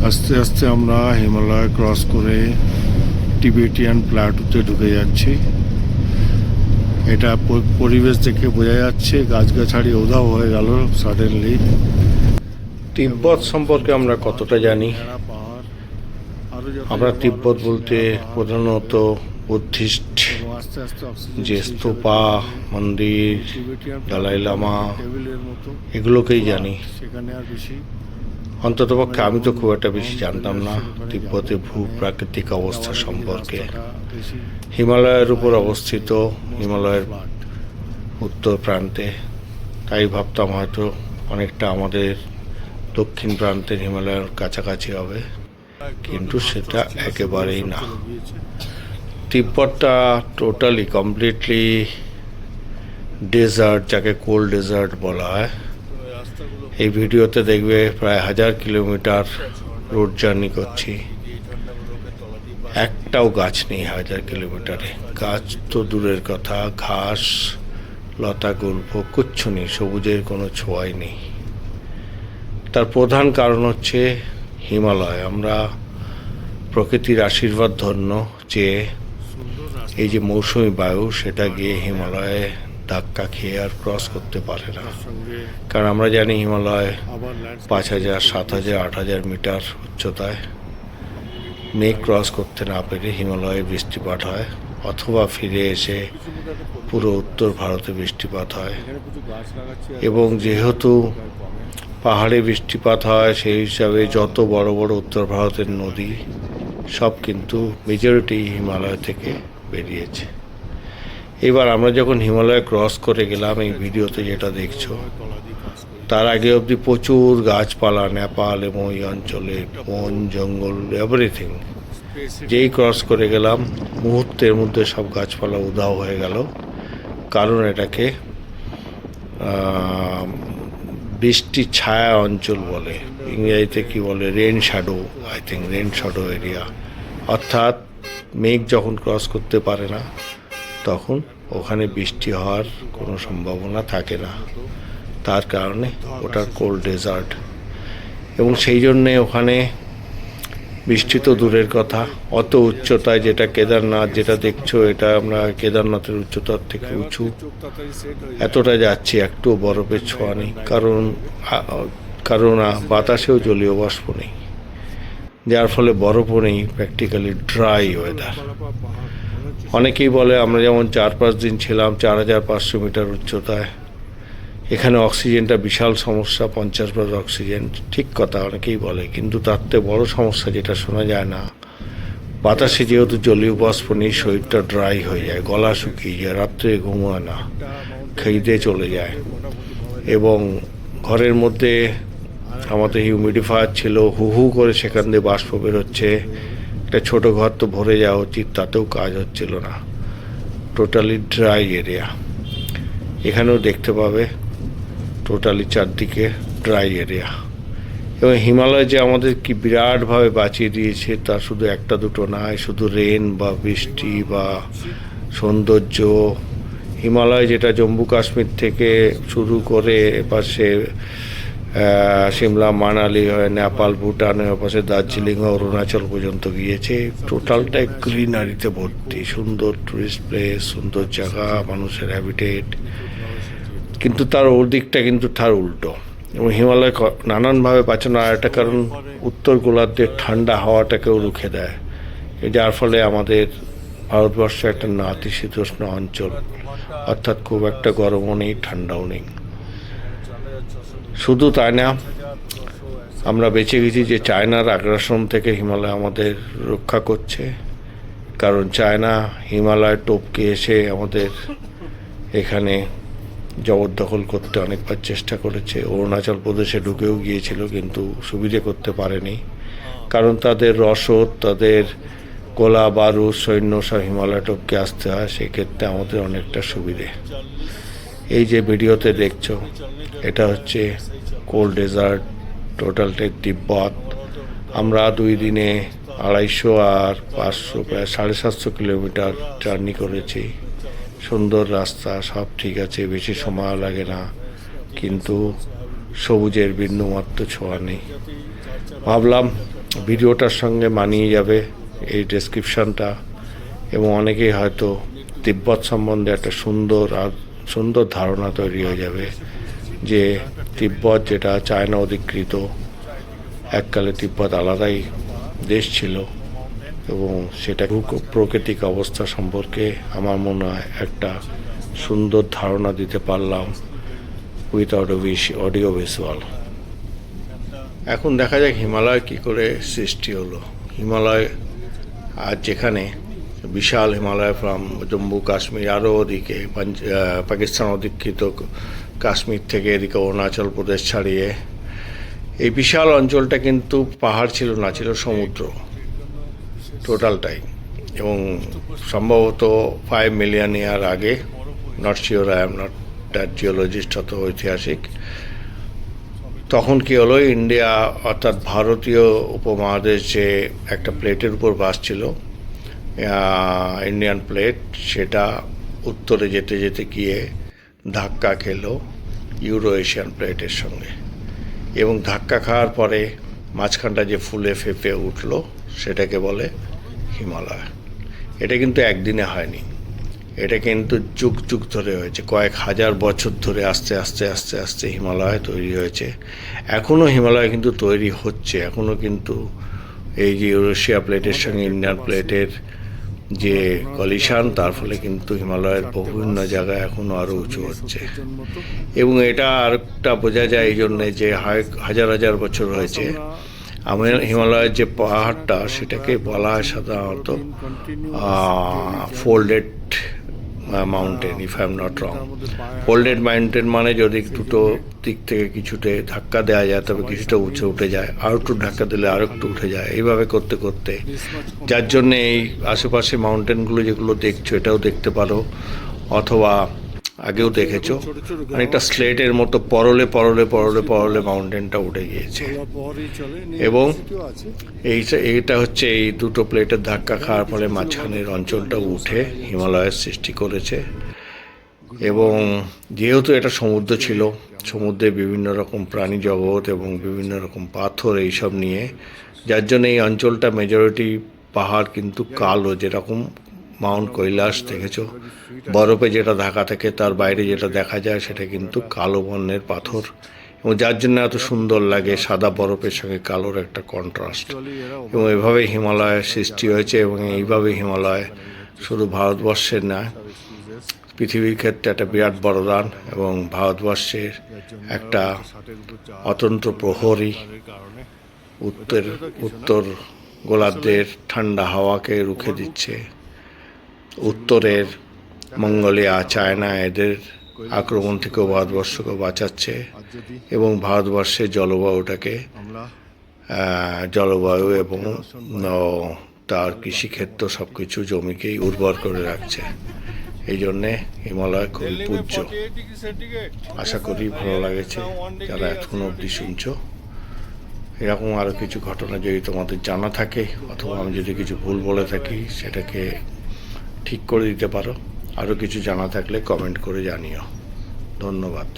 আস্তে আস্তে আমরা হিমালয় ক্রস করে টিবেটিয়ান প্ল্যাটুতে ঢুকে যাচ্ছি। এটা পরিবেশ দেখে বোঝা যাচ্ছে গাছগাছালি উধাও হয়ে গেল সাডেনলি। তিব্বত সম্পর্কে আমরা কতটা জানি? আমরা তিব্বত বলতে প্রধানত বুদ্ধিস্ট যে স্তূপা, মন্দির, দালাই লামা এগুলোকেই জানি। অন্ততপক্ষে আমি তো খুব একটা বেশি জানতাম না তিব্বতের ভূপ্রাকৃতিক অবস্থা সম্পর্কে। হিমালয়ের উপর অবস্থিত, হিমালয়ের উত্তর প্রান্তে, তাই ভাবতাম হয়তো অনেকটা আমাদের দক্ষিণ প্রান্তের হিমালয়ের কাছাকাছি হবে, কিন্তু সেটা একেবারেই না। তিব্বতটা টোটালি কমপ্লিটলি ডেজার্ট, যাকে কোল্ড ডেজার্ট বলা হয়। এই ভিডিওতে দেখবে প্রায় 1000 কিলোমিটার রোড জার্নি করছি, একটাও গাছ নেই 1000 কিলোমিটারে। গাছ তো দূরের কথা, ঘাস লতা গল্প কিচ্ছু নেই, সবুজের কোনো ছোঁয়াই নেই। তার প্রধান কারণ হচ্ছে হিমালয়। আমরা প্রকৃতির আশীর্বাদ ধন্য যে এই যে মৌসুমি বায়ু, সেটা গিয়ে হিমালয়ে ধাক্কা খেয়ে আর ক্রস করতে পারে না। কারণ আমরা জানি হিমালয় 5000, 7000, 8000 মিটার উচ্চতায়। মেঘ ক্রস করতে না পেরে হিমালয়ে বৃষ্টিপাত হয়, অথবা ফিরে এসে পুরো উত্তর ভারতে বৃষ্টিপাত হয়। এবং যেহেতু পাহাড়ে বৃষ্টিপাত হয়, সেই হিসাবে যত বড় বড় উত্তর ভারতের নদী সব কিন্তু মেজরিটি হিমালয় থেকে বেরিয়েছে। এবার আমরা যখন হিমালয় ক্রস করে গেলাম, এই ভিডিওতে যেটা দেখছো, তার আগে অবধি প্রচুর গাছপালা, নেপাল এবং এই অঞ্চলে বন জঙ্গল এভরিথিং। যেই ক্রস করে গেলাম মুহূর্তের মধ্যে সব গাছপালা উধাও হয়ে গেল। কারণ এটাকে বৃষ্টি ছায়া অঞ্চল বলে, ইংরেজিতে কি বলে, rain shadow, I think rain shadow area. অর্থাৎ মেঘ যখন ক্রস করতে পারে না, তখন ওখানে বৃষ্টি হওয়ার কোনো সম্ভাবনা থাকে না। তার কারণে ওটা কোল্ড ডেজার্ট। এবং সেই জন্যে ওখানে বৃষ্টি তো দূরের কথা, অত উচ্চতায়, যেটা কেদারনাথ যেটা দেখছো, এটা আমরা কেদারনাথের উচ্চতার থেকে উঁচু, এতটা যাচ্ছি একটু বরফের ছোঁয়া নেই। কারণ বাতাসেও জলীয় বাষ্প নেই, যার ফলে বরফও নেই, প্র্যাকটিক্যালি ড্রাই ওয়েদার। অনেকেই বলে আমরা যেমন 4-5 দিন ছিলাম 4500 মিটার উচ্চতায়, এখানে অক্সিজেনটা বিশাল সমস্যা, 50% অক্সিজেন। ঠিক কথা, অনেকেই বলে, কিন্তু তার থেকে বড় সমস্যা যেটা শোনা যায় না, বাতাসে যেহেতু জলীয় বাষ্প নেই, শরীরটা ড্রাই হয়ে যায়, গলা শুকিয়ে যায়, রাত্রে ঘুম হয় না, খিদে চলে যায়। এবং ঘরের মধ্যে আমাদের হিউমিডিফায়ার ছিল, হু হু করে সেখান দিয়ে বাষ্প বেরোচ্ছে। একটা ছোট ঘর তো ভরে যাওয়া উচিত, তাতেও কাজ হচ্ছিল না। Totally dry area. এখানেও দেখতে পাবে টোটালি চারদিকে ড্রাই এরিয়া। এবং হিমালয় যে আমাদের কি বিরাটভাবে বাঁচিয়ে দিয়েছে, তা শুধু একটা দুটো নয়, শুধু রেন বা বৃষ্টি বা সৌন্দর্য। হিমালয় যেটা জম্মু কাশ্মীর থেকে শুরু করে এপাশে সিমলা, মানালি হয়ে নেপাল, ভুটান, এপাশে দার্জিলিং ও অরুণাচল পর্যন্ত গিয়েছে, টোটালটাই গ্রিনারিতে ভর্তি, সুন্দর টুরিস্ট প্লেস, সুন্দর জায়গা, মানুষের হ্যাবিটেট। কিন্তু তার ওর দিকটা কিন্তু তার উল্টো। এবং হিমালয় নানানভাবে বাঁচানো আর একটা কারণ, উত্তর গোলার্ধের ঠান্ডা হাওয়াটাকেও রুখে দেয়, যার ফলে আমাদের ভারতবর্ষ একটা নাতিশীতোষ্ণ অঞ্চল। অর্থাৎ খুব একটা গরমও নেই, ঠান্ডাও নেই। শুধু তাই না, আমরা বেঁচে গেছি যে চায়নার আগ্রাসন থেকে হিমালয় আমাদের রক্ষা করছে। কারণ চায়না হিমালয় টপকে এসে আমাদের এখানে জবরদখল করতে অনেকবার চেষ্টা করেছে। অরুণাচল প্রদেশে ঢুকেও গিয়েছিল, কিন্তু সুবিধে করতে পারেনি। কারণ তাদের রসদ, তাদের গোলা বারুদ, সৈন্য সব হিমালয় টপকে আসতে হয়, সেক্ষেত্রে আমাদের অনেকটা সুবিধে। এই যে ভিডিওতে দেখছো, এটা হচ্ছে কোল্ড ডেজার্ট, টোটালটাই তিব্বত। আমরা 2 দিনে 250 আর 500 প্রায় 750 কিলোমিটার জার্নি করেছি। সুন্দর রাস্তা, সব ঠিক আছে, বেশি সময় লাগে না, কিন্তু সবুজের বিন্দুমাত্র ছোঁয়া নেই। ভাবলাম ভিডিওটার সঙ্গে মানিয়ে যাবে এই ডেসক্রিপশানটা, এবং অনেকেই হয়তো তিব্বত সম্বন্ধে একটা সুন্দর ধারণা তৈরি হয়ে যাবে যে তিব্বত যেটা চায়না অধিকৃত, এককালে তিব্বত আলাদাই দেশ ছিল, এবং সেটা প্রাকৃতিক অবস্থা সম্পর্কে আমার মনে হয় একটা সুন্দর ধারণা দিতে পারলাম উইথাউট অডিও ভিজুয়াল। এখন দেখা যাক হিমালয় কি করে সৃষ্টি হলো। হিমালয় আজ যেখানে বিশাল হিমালয় ফ্রম জম্মু কাশ্মীর আরও ওদিকে পাকিস্তান অধিকৃত কাশ্মীর থেকে এদিকে অরুণাচল প্রদেশ ছাড়িয়ে এই বিশাল অঞ্চলটা কিন্তু পাহাড় ছিল না, ছিল সমুদ্র টোটালটাই। এবং সম্ভবত 5 মিলিয়ন ইয়ার আগে, not sure, I am not that geologist অত ঐতিহাসিক, তখন কি হলো, ইন্ডিয়া অর্থাৎ ভারতীয় উপমহাদেশ যে একটা প্লেটের উপর ভাসছিল, ইন্ডিয়ান প্লেট, সেটা উত্তরে যেতে যেতে গিয়ে ধাক্কা খেলো ইউরো এশিয়ান প্লেটের সঙ্গে, এবং ধাক্কা খাওয়ার পরে মাঝখানটা যে ফুলে ফেঁপে উঠলো সেটাকে বলে হিমালয়। এটা কিন্তু একদিনে হয়নি, এটা কিন্তু যুগ যুগ ধরে হয়েছে, কয়েক হাজার বছর ধরে আস্তে আস্তে আস্তে আস্তে হিমালয় তৈরি হয়েছে। এখনও হিমালয় কিন্তু তৈরি হচ্ছে, এখনও কিন্তু এই যে ইউরেশিয়া প্লেটের সঙ্গে ইন্ডিয়ান প্লেটের যে কলিশন, তার ফলে কিন্তু হিমালয়ের বিভিন্ন জায়গায় এখনও আরও উঁচু হচ্ছে। এবং এটা আরেকটা বোঝা যায় এই জন্যে যে হাজার হাজার বছর হয়েছে। হিমালয়ের যে পাহাড়টা সেটাকে বলা হয় সাধারণত folded mountain, if I am not wrong. Folded mountain মানে যদি দুটো দিক থেকে কিছুতে ধাক্কা দেওয়া যায় তবে কিছুটা উঠে যায়, আর একটু ধাক্কা দিলে আর একটু উঠে যায়, এইভাবে করতে করতে, যার জন্যে এই আশেপাশে মাউন্টেনগুলো যেগুলো দেখছো এটাও দেখতে পারো, অথবা আগেও দেখেছো অনেকটা স্লেটের মতো পরলে পরলে পরলে পরলে মাউন্টেনটা উঠে গিয়েছে। এবং এইটা হচ্ছে এই দুটো প্লেটের ধাক্কা খাওয়ার ফলে মাঝখানের অঞ্চলটা উঠে হিমালয়ের সৃষ্টি করেছে। এবং যেহেতু এটা সমুদ্র ছিল, সমুদ্রে বিভিন্ন রকম প্রাণী জগৎ এবং বিভিন্ন রকম পাথর এইসব নিয়ে, যার জন্য এই অঞ্চলটা মেজরিটি পাহাড় কিন্তু কালো, যেরকম মাউন্ট কৈলাস দেখেছো বরফে যেটা ঢাকা থাকে তার বাইরে যেটা দেখা যায় সেটা কিন্তু কালো বর্ণের পাথর, এবং যার জন্য এত সুন্দর লাগে সাদা বরফের সঙ্গে কালোর একটা কন্ট্রাস্ট। এবং এভাবে হিমালয়ের সৃষ্টি হয়েছে, এবং এইভাবে হিমালয় শুধু ভারতবর্ষের না, পৃথিবীর ক্ষেত্রে একটা বিরাট বরদান, এবং ভারতবর্ষের একটা অতন্ত্র প্রহরী, উত্তর গোলার্ধের ঠান্ডা হাওয়াকে রুখে দিচ্ছে, উত্তরের মঙ্গোলিয়া, চায়না এদের আক্রমণ থেকেও ভারতবর্ষকে বাঁচাচ্ছে, এবং ভারতবর্ষের জলবায়ু এবং তার কৃষিক্ষেত্র সব কিছু জমিকেই উর্বর করে রাখছে। এই জন্যে হিমালয় খুব পূজ্য। আশা করি ভালো লাগেছে যারা এতক্ষণ অবধি শুনছো। এরকম আরও কিছু ঘটনা যদি তোমাদের জানা থাকে, অথবা আমি যদি কিছু ভুল বলে থাকি সেটাকে ঠিক করে দিতে পারো। আরও কিছু জানা থাকলে কমেন্ট করে জানিও। ধন্যবাদ।